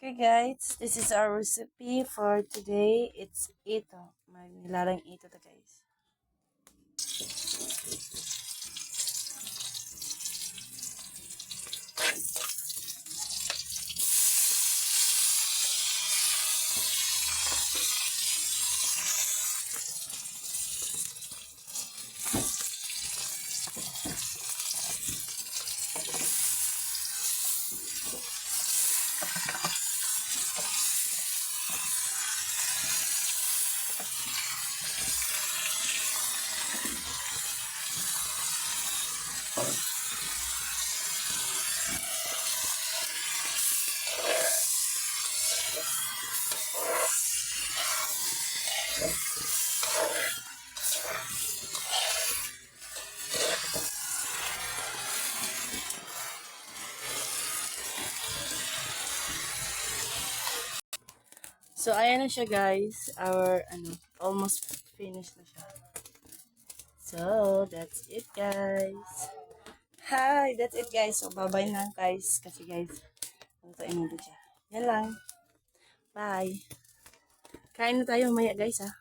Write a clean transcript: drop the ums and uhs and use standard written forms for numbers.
Okay guys, this is our recipe for today. It's ito. May nilarang ito guys. So ayan na siya guys. Our almost finished na siya. So that's it guys. Hi, that's it guys. So bye-bye na guys kasi guys, lutuin natin siya. Yan lang. Bye. Kain na tayo maya guys ha.